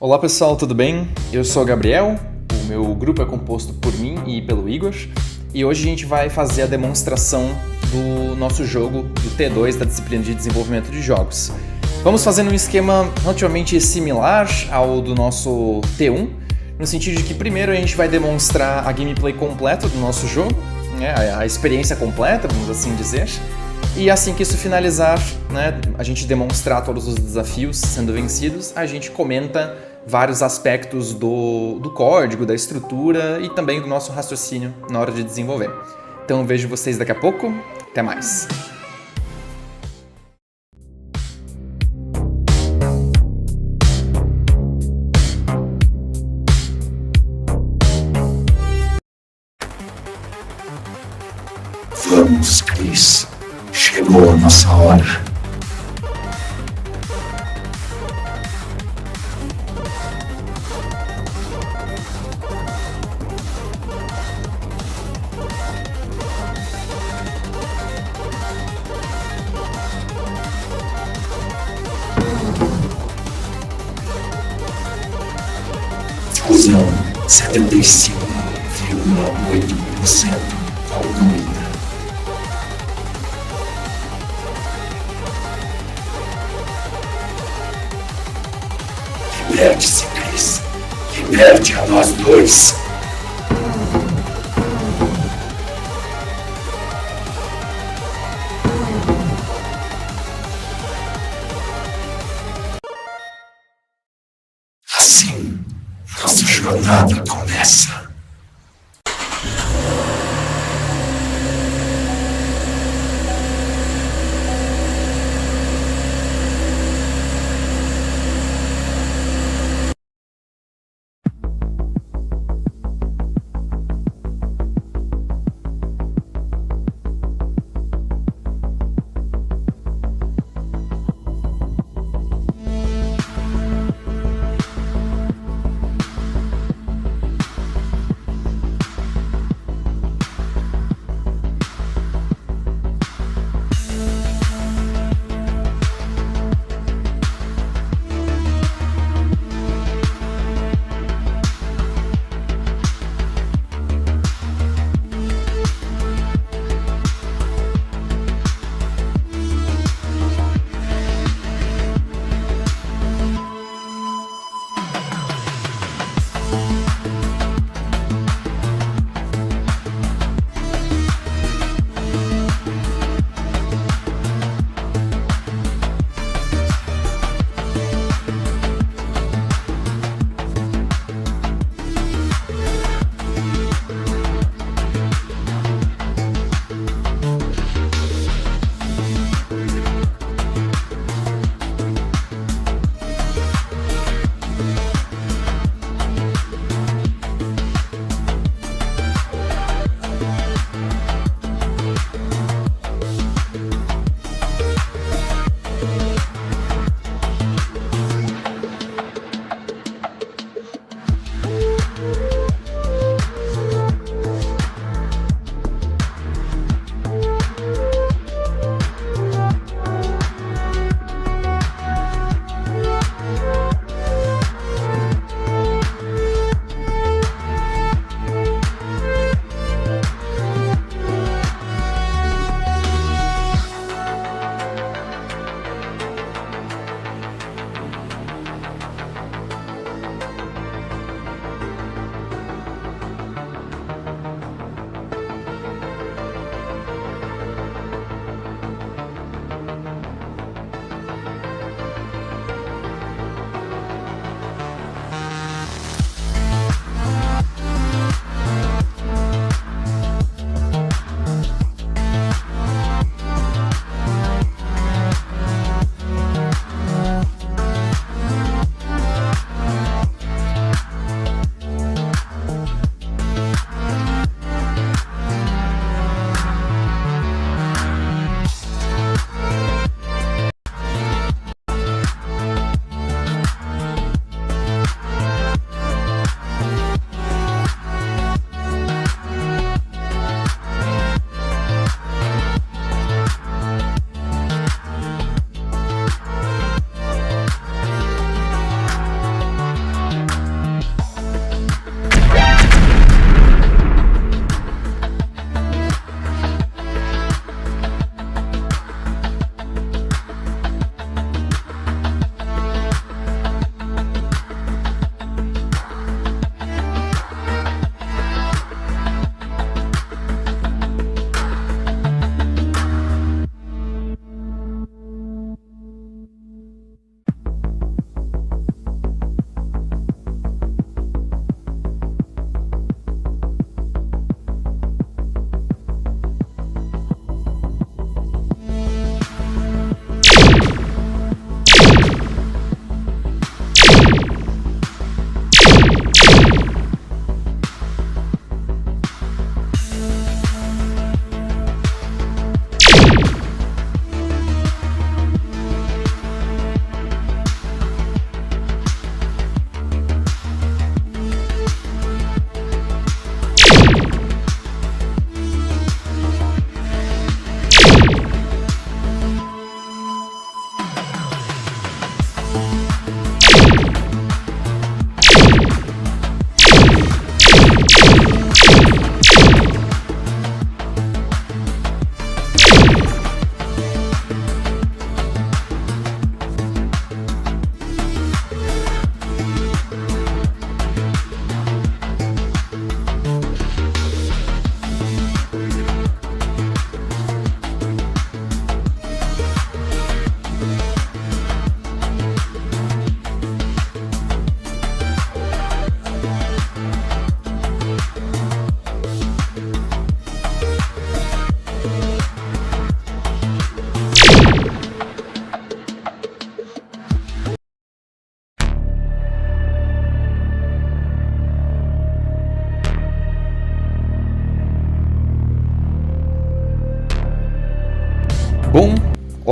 Olá pessoal, tudo bem? Eu sou o Gabriel, o meu grupo é composto por mim e pelo Igor, e hoje a gente vai fazer a demonstração do nosso jogo do T2 da disciplina de desenvolvimento de jogos. Vamos fazer num esquema relativamente similar ao do nosso T1, no sentido de que primeiro a gente vai demonstrar a gameplay completa do nosso jogo, né, a experiência completa, vamos assim dizer, e assim que isso finalizar, né, a gente demonstrar todos os desafios sendo vencidos, a gente comenta vários aspectos do código, da estrutura e também do nosso raciocínio na hora de desenvolver. Então vejo vocês daqui a pouco, até mais! Vamos, Chris. Chegou a nossa hora. Fusão 75,8% concluída. Liberte-se, Chris. Liberte a nós dois. Assim, nossa jornada começa.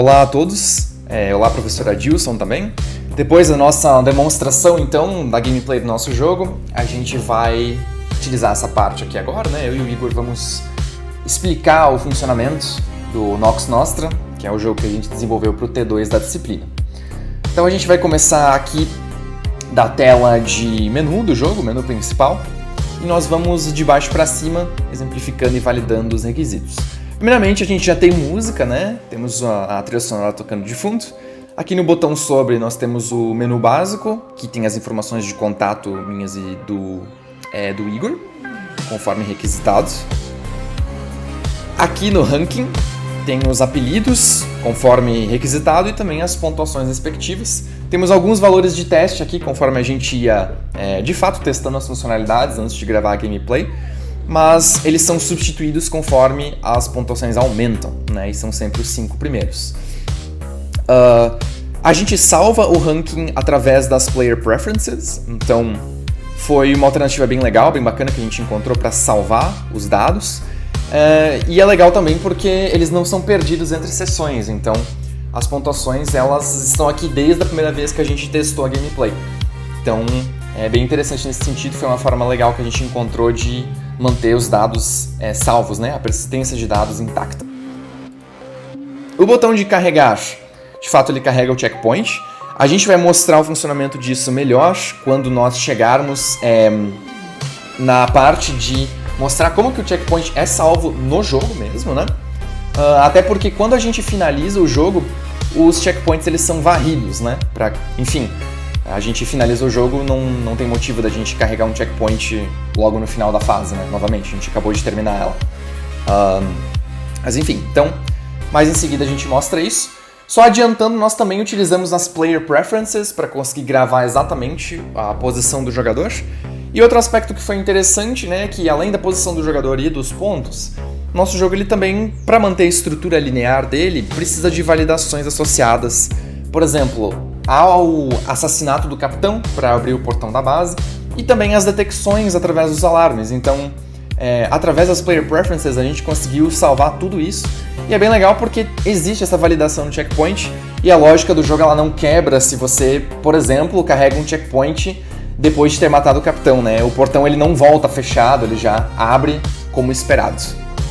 Olá a todos, olá professor Adilson também. Depois da nossa demonstração então da gameplay do nosso jogo, a gente vai utilizar essa parte aqui agora, né? Eu e o Igor vamos explicar o funcionamento do Nox Nostra, que é o jogo que a gente desenvolveu para o T2 da disciplina. Então a gente vai começar aqui da tela de menu do jogo, menu principal, e nós vamos de baixo para cima, exemplificando e validando os requisitos. Primeiramente, a gente já tem música, né? Temos a trilha sonora tocando de fundo. Aqui no botão sobre nós temos o menu básico, que tem as informações de contato minhas e do Igor, conforme requisitado. Aqui no ranking tem os apelidos, conforme requisitado, e também as pontuações respectivas. Temos alguns valores de teste aqui, conforme a gente ia, de fato, testando as funcionalidades antes de gravar a gameplay. Mas eles são substituídos conforme as pontuações aumentam, né? E são sempre os 5 primeiros. A gente salva o ranking através das Player Preferences, então foi uma alternativa bem legal, bem bacana que a gente encontrou para salvar os dados. E é legal também porque eles não são perdidos entre sessões, então as pontuações elas estão aqui desde a primeira vez que a gente testou a gameplay. Então é bem interessante nesse sentido, foi uma forma legal que a gente encontrou de manter os dados salvos, né? A persistência de dados intacta. O botão de carregar, de fato ele carrega o checkpoint. A gente vai mostrar o funcionamento disso melhor quando nós chegarmos na parte de mostrar como que o checkpoint é salvo no jogo mesmo, né? Até porque quando a gente finaliza o jogo, os checkpoints eles são varridos, né? Enfim, a gente finaliza o jogo, não tem motivo da gente carregar um checkpoint logo no final da fase, né? Novamente, a gente acabou de terminar ela. Mas enfim, então, mais em seguida a gente mostra isso. Só adiantando, nós também utilizamos as Player Preferences para conseguir gravar exatamente a posição do jogador. E outro aspecto que foi interessante, né, é que além da posição do jogador e dos pontos, nosso jogo ele também, para manter a estrutura linear dele, precisa de validações associadas. Por exemplo, ao assassinato do capitão para abrir o portão da base e também as detecções através dos alarmes. Então, através das Player Preferences a gente conseguiu salvar tudo isso e é bem legal porque existe essa validação no checkpoint e a lógica do jogo ela não quebra se você, por exemplo, carrega um checkpoint depois de ter matado o capitão, né? O portão ele não volta fechado, ele já abre como esperado.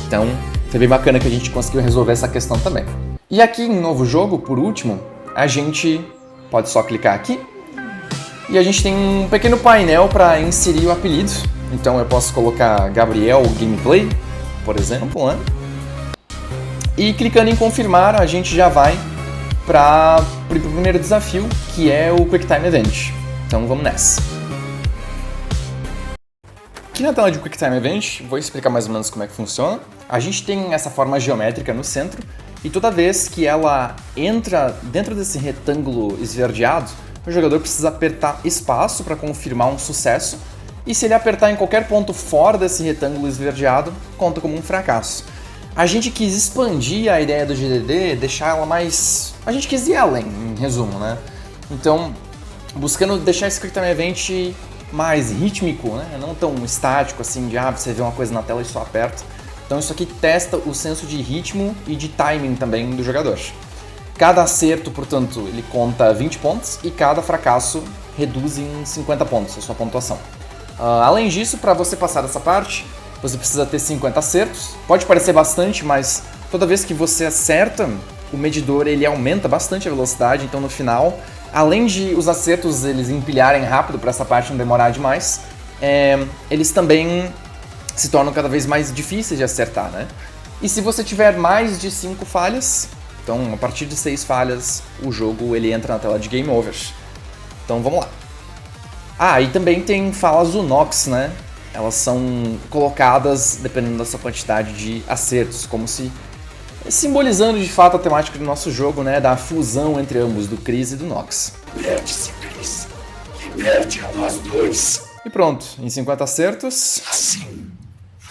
Então, foi bem bacana que a gente conseguiu resolver essa questão também. E aqui em novo jogo, por último, a gente pode só clicar aqui e a gente tem um pequeno painel para inserir o apelido. Então eu posso colocar Gabriel Gameplay, por exemplo, né? E clicando em confirmar, a gente já vai para o primeiro desafio, que é o QuickTime Event. Então vamos nessa. Aqui na tela de QuickTime Event, vou explicar mais ou menos como é que funciona. A gente tem essa forma geométrica no centro, e toda vez que ela entra dentro desse retângulo esverdeado, o jogador precisa apertar espaço para confirmar um sucesso, e se ele apertar em qualquer ponto fora desse retângulo esverdeado, conta como um fracasso. A gente quis expandir a ideia do GDD, deixar ela mais... A gente quis ir além, em resumo, né? Então, buscando deixar esse QuickTime Event mais rítmico, né? Não tão estático assim, de você vê uma coisa na tela e só aperta. Então isso aqui testa o senso de ritmo e de timing também do jogador. Cada acerto, portanto, ele conta 20 pontos e cada fracasso reduz em 50 pontos a sua pontuação. Além disso, para você passar dessa parte, você precisa ter 50 acertos. Pode parecer bastante, mas toda vez que você acerta, o medidor ele aumenta bastante a velocidade, então no final, além de os acertos eles empilharem rápido para essa parte não demorar demais, eles também se tornam cada vez mais difíceis de acertar, né? E se você tiver mais de 5 falhas, então a partir de 6 falhas, o jogo ele entra na tela de Game Over. Então vamos lá. E também tem falas do Nox, né? Elas são colocadas dependendo da sua quantidade de acertos, como se simbolizando de fato a temática do nosso jogo, né? Da fusão entre ambos, do Chris e do Nox. Liberte-se, Chris. Liberte a nós dois. E pronto, em 50 acertos... Assim,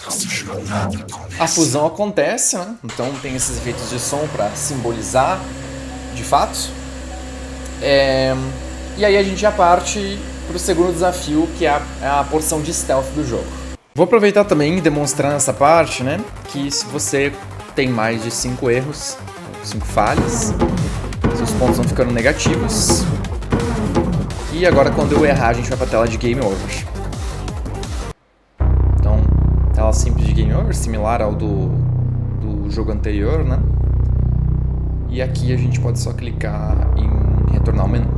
nossa jornada começa. A fusão acontece, né? Então tem esses efeitos de som para simbolizar, de fato. E aí a gente já parte para o segundo desafio, que é a porção de stealth do jogo. Vou aproveitar também e demonstrar nessa parte, né? Que se você tem mais de 5 erros, 5 falhas. Seus pontos vão ficando negativos. E agora quando eu errar a gente vai pra tela de Game Over. Então, tela simples de Game Over, similar ao do jogo anterior, né? E aqui a gente pode só clicar em retornar ao menu.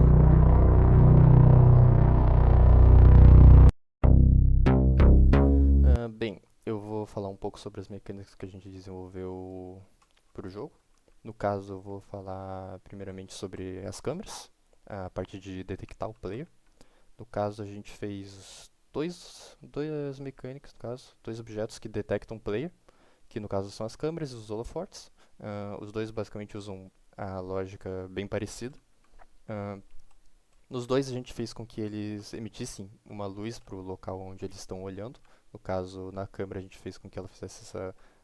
Bem, eu vou falar um pouco sobre as mecânicas que a gente desenvolveu para o jogo. No caso, eu vou falar primeiramente sobre as câmeras, a parte de detectar o player. No caso, a gente fez duas mecânicas, no caso, dois objetos que detectam o player, que no caso são as câmeras e os holofortes. Os dois basicamente usam a lógica bem parecida. Nos dois a gente fez com que eles emitissem uma luz para o local onde eles estão olhando. No caso, na câmera a gente fez com que ela fizesse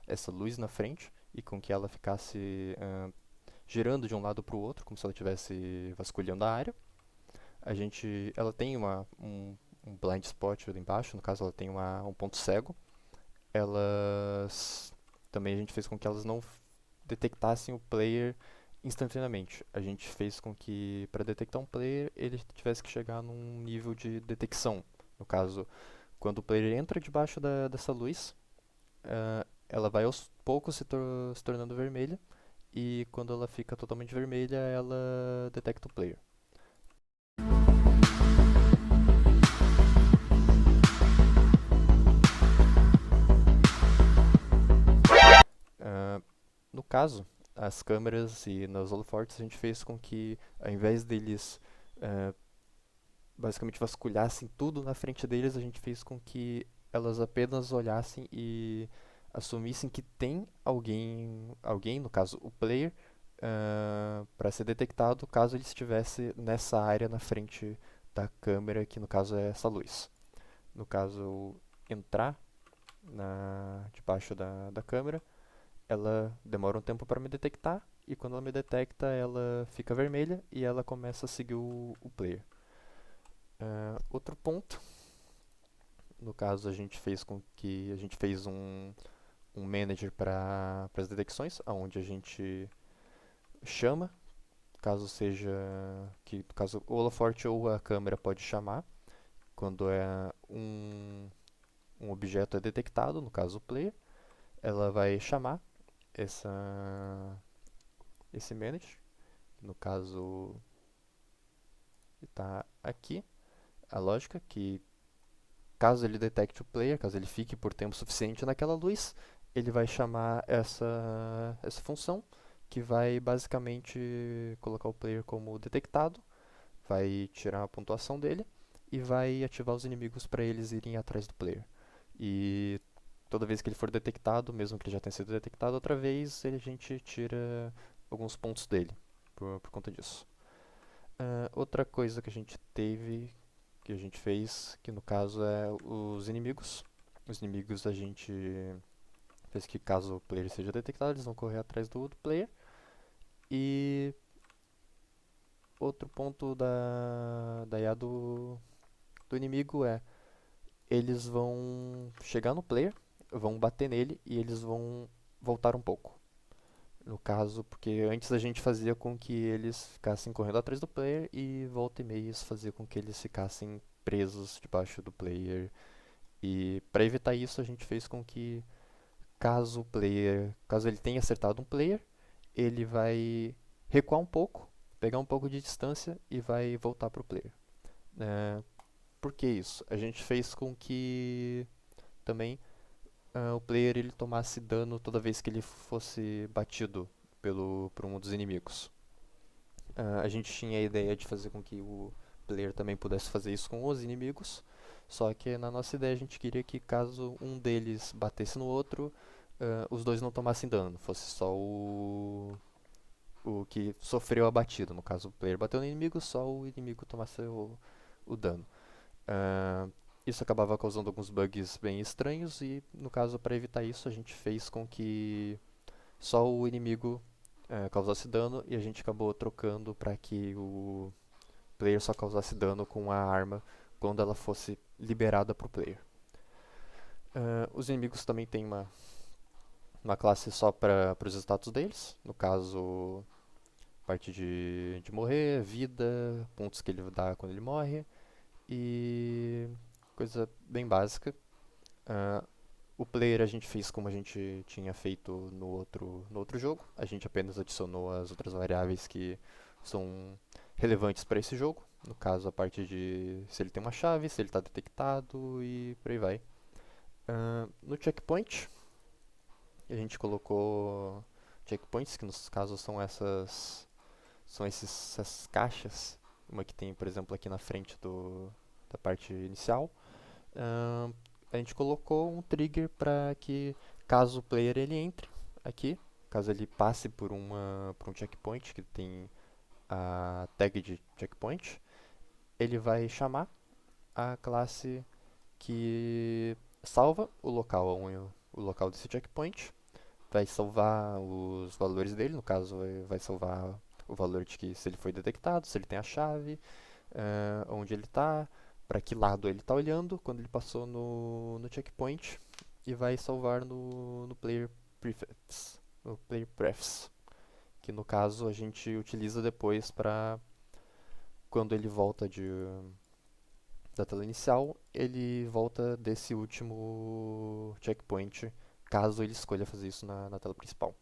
essa luz na frente e com que ela ficasse girando de um lado para o outro, como se ela estivesse vasculhando a área. Ela tem um blind spot ali embaixo, no caso ela tem um ponto cego. Também a gente fez com que elas não detectassem o player instantaneamente. A gente fez com que, para detectar um player, ele tivesse que chegar num nível de detecção. No caso, quando o player entra debaixo dessa luz, ela vai aos poucos se tornando vermelha, e quando ela fica totalmente vermelha, ela detecta o player. No caso, as câmeras e nos holofortes a gente fez com que, ao invés deles basicamente vasculhassem tudo na frente deles, a gente fez com que elas apenas olhassem e assumissem que tem alguém, no caso o player, para ser detectado caso ele estivesse nessa área na frente da câmera, que no caso é essa luz. No caso, entrar debaixo da câmera, ela demora um tempo para me detectar, e quando ela me detecta, ela fica vermelha e ela começa a seguir o player. Outro ponto, no caso a gente fez um manager para as detecções, onde a gente chama, caso o holoforte ou a câmera pode chamar, quando um objeto é detectado, no caso o player, ela vai chamar esse manager, no caso está aqui a lógica, que caso ele detecte o player, caso ele fique por tempo suficiente naquela luz, ele vai chamar essa função, que vai basicamente colocar o player como detectado, vai tirar a pontuação dele e vai ativar os inimigos para eles irem atrás do player. E toda vez que ele for detectado, mesmo que ele já tenha sido detectado outra vez, a gente tira alguns pontos dele por conta disso. Outra coisa que a gente fez, que no caso é os inimigos. Os inimigos a gente fez que caso o player seja detectado, eles vão correr atrás do player. E outro ponto da IA do inimigo é: eles vão chegar no player, vão bater nele e eles vão voltar um pouco. No caso, porque antes a gente fazia com que eles ficassem correndo atrás do player, e volta e meia isso fazia com que eles ficassem presos debaixo do player. E para evitar isso, a gente fez com que caso ele tenha acertado um player, ele vai recuar um pouco, pegar um pouco de distância e vai voltar para o player. Por que isso? A gente fez com que também o player ele tomasse dano toda vez que ele fosse batido por um dos inimigos. A gente tinha a ideia de fazer com que o player também pudesse fazer isso com os inimigos, só que na nossa ideia a gente queria que caso um deles batesse no outro, os dois não tomassem dano, fosse só o que sofreu a batida. No caso, o player bateu no inimigo, só o inimigo tomasse o dano. Isso acabava causando alguns bugs bem estranhos, e no caso, para evitar isso, a gente fez com que só o inimigo causasse dano, e a gente acabou trocando para que o player só causasse dano com a arma quando ela fosse liberada para o player. Os inimigos também têm uma classe só para os status deles, no caso, parte de morrer, vida, pontos que ele dá quando ele morre, e coisa bem básica. O player a gente fez como a gente tinha feito no outro jogo, a gente apenas adicionou as outras variáveis que são relevantes para esse jogo, no caso a parte de se ele tem uma chave, se ele está detectado e por aí vai. No checkpoint, a gente colocou checkpoints, que no caso são essas caixas, uma que tem, por exemplo, aqui na frente da parte inicial. A gente colocou um trigger para que, caso o player ele entre aqui, caso ele passe por um checkpoint que tem a tag de checkpoint, ele vai chamar a classe que salva o local desse checkpoint, vai salvar os valores dele, no caso vai salvar o valor de que se ele foi detectado, se ele tem a chave, onde ele está, para que lado ele está olhando quando ele passou no checkpoint, e vai salvar no player prefs, que no caso a gente utiliza depois para quando ele volta da tela inicial, ele volta desse último checkpoint, caso ele escolha fazer isso na tela principal.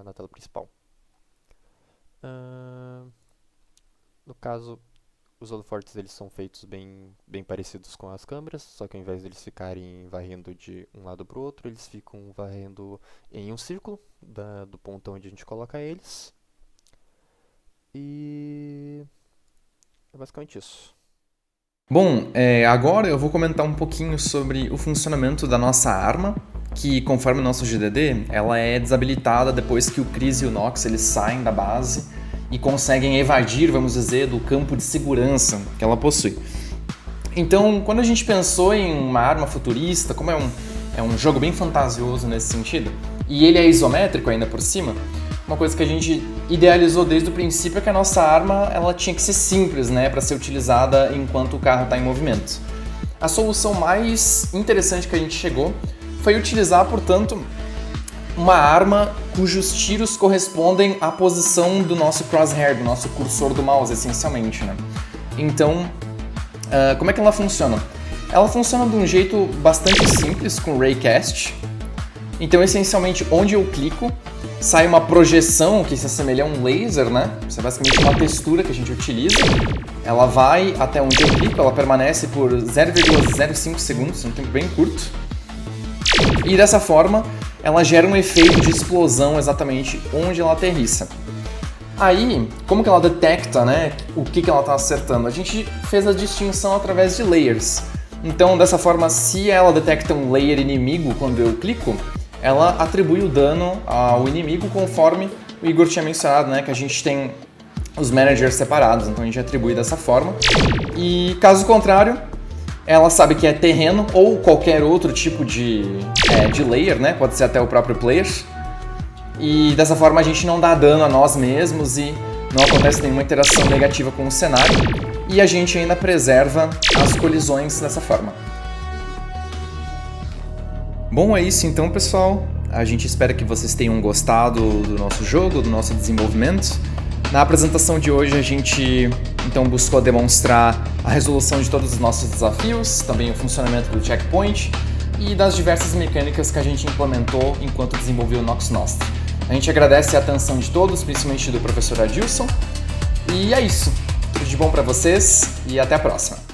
Na tela principal. No caso, os holofortes eles são feitos bem parecidos com as câmeras, só que ao invés de eles ficarem varrendo de um lado para o outro, eles ficam varrendo em um círculo do ponto onde a gente coloca eles. E é basicamente isso. Bom, agora eu vou comentar um pouquinho sobre o funcionamento da nossa arma, que conforme o nosso GDD, ela é desabilitada depois que o Chris e o Nox eles saem da base e conseguem evadir, vamos dizer, do campo de segurança que ela possui. Então, quando a gente pensou em uma arma futurista, como é um jogo bem fantasioso nesse sentido, e ele é isométrico ainda por cima, uma coisa que a gente idealizou desde o princípio é que a nossa arma ela tinha que ser simples, né, para ser utilizada enquanto o carro está em movimento. A solução mais interessante que a gente chegou foi utilizar, portanto, uma arma cujos tiros correspondem à posição do nosso crosshair, do nosso cursor do mouse, essencialmente, né? Então, como é que ela funciona? Ela funciona de um jeito bastante simples, com raycast. Então, essencialmente, onde eu clico, sai uma projeção que se assemelha a um laser, né? Isso é basicamente uma textura que a gente utiliza. Ela vai até onde eu clico, ela permanece por 0,05 segundos, um tempo bem curto. E dessa forma, ela gera um efeito de explosão exatamente onde ela aterrissa. Aí, como que ela detecta, né, o que ela está acertando? A gente fez a distinção através de layers. Então, dessa forma, se ela detecta um layer inimigo quando eu clico, ela atribui o dano ao inimigo conforme o Igor tinha mencionado, né, que a gente tem os managers separados, então a gente atribui dessa forma. E caso contrário, ela sabe que é terreno ou qualquer outro tipo de layer, né? Pode ser até o próprio player. E dessa forma a gente não dá dano a nós mesmos e não acontece nenhuma interação negativa com o cenário. E a gente ainda preserva as colisões dessa forma. Bom, é isso então, pessoal. A gente espera que vocês tenham gostado do nosso jogo, do nosso desenvolvimento. Na apresentação de hoje a gente então buscou demonstrar a resolução de todos os nossos desafios, também o funcionamento do checkpoint e das diversas mecânicas que a gente implementou enquanto desenvolveu o Nox Nostra. A gente agradece a atenção de todos, principalmente do professor Adilson. E é isso. Tudo de bom para vocês e até a próxima.